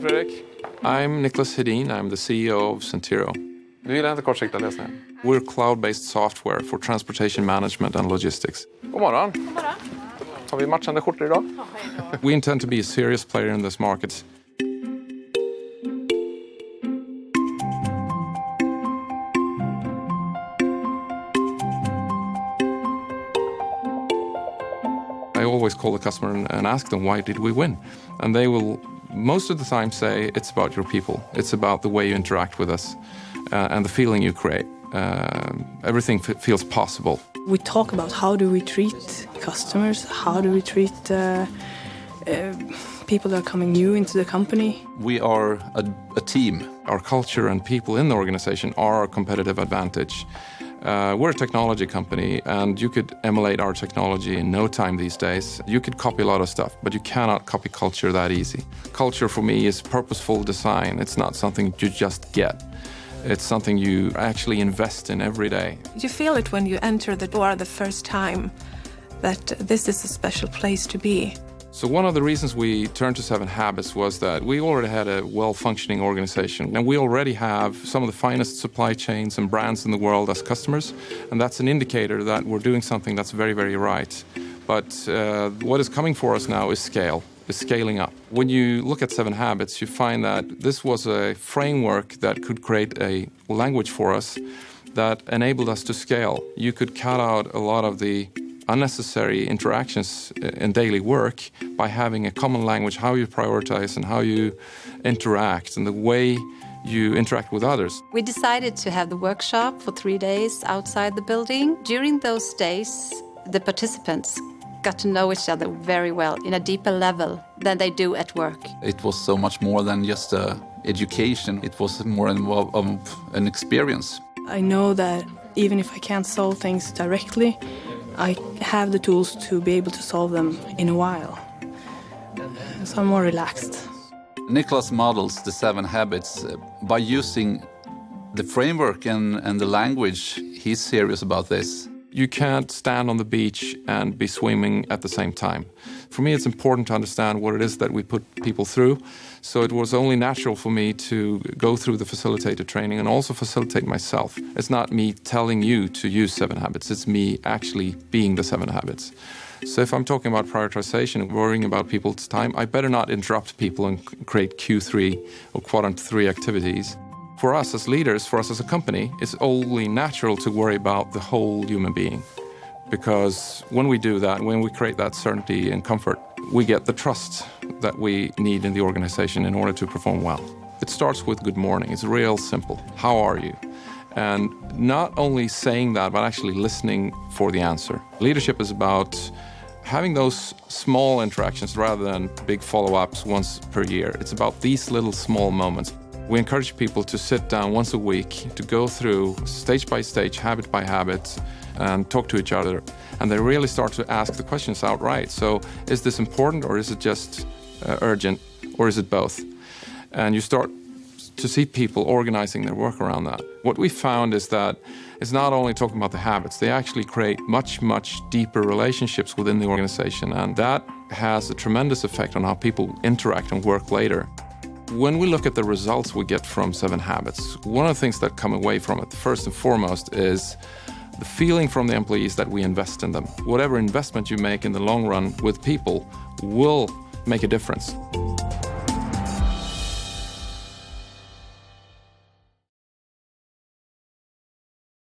Välkommen Fredrik. I'm Nicholas Hedin. I'm the CEO of Centiro. Du gillar inte kortsiktiga lösningar? We're cloud-based software for transportation management and logistics. God morgon. God morgon. Har vi matchande skjortor idag? We intend to be a serious player in this market. I always call the customer and ask them, why did we win? And they will most of the time say, it's about your people. It's about the way you interact with us and the feeling you create. Everything feels possible. We talk about how do we treat customers, how do we treat people that are coming new into the company. We are a team. Our culture and people in the organization are our competitive advantage. We're a technology company, and you could emulate our technology in no time these days. You could copy a lot of stuff, but you cannot copy culture that easy. Culture for me is purposeful design. It's not something you just get. It's something you actually invest in every day. You feel it when you enter the door the first time, that this is a special place to be. So one of the reasons we turned to 7 Habits was that we already had a well-functioning organization, and we already have some of the finest supply chains and brands in the world as customers, and that's an indicator that we're doing something that's very, very right. But what is coming for us now is scaling up. When you look at 7 Habits, you find that this was a framework that could create a language for us that enabled us to scale. You could cut out a lot of the unnecessary interactions in daily work by having a common language, how you prioritize and how you interact and the way you interact with others. We decided to have the workshop for 3 days outside the building. During those days, the participants got to know each other very well in a deeper level than they do at work. It was so much more than just education. It was more of an experience. I know that even if I can't solve things directly, I have the tools to be able to solve them in a while. So I'm more relaxed. Nicholas models the 7 Habits by using the framework and the language. He's serious about this. You can't stand on the beach and be swimming at the same time. For me, it's important to understand what it is that we put people through. So it was only natural for me to go through the facilitator training and also facilitate myself. It's not me telling you to use 7 Habits. It's me actually being the 7 Habits. So if I'm talking about prioritization and worrying about people's time, I better not interrupt people and create Q3 or quadrant 3 activities. For us as leaders, for us as a company, it's only natural to worry about the whole human being. Because when we do that, when we create that certainty and comfort, we get the trust that we need in the organization in order to perform well. It starts with good morning. It's real simple. How are you? And not only saying that, but actually listening for the answer. Leadership is about having those small interactions rather than big follow-ups once per year. It's about these little small moments. We encourage people to sit down once a week to go through stage by stage, habit by habit, and talk to each other. And they really start to ask the questions outright. So is this important, or is it just urgent, or is it both? And you start to see people organizing their work around that. What we found is that it's not only talking about the habits, they actually create much, much deeper relationships within the organization. And that has a tremendous effect on how people interact and work later. When we look at the results we get from 7 Habits, one of the things that come away from it, first and foremost, is the feeling from the employees that we invest in them. Whatever investment you make in the long run with people will make a difference.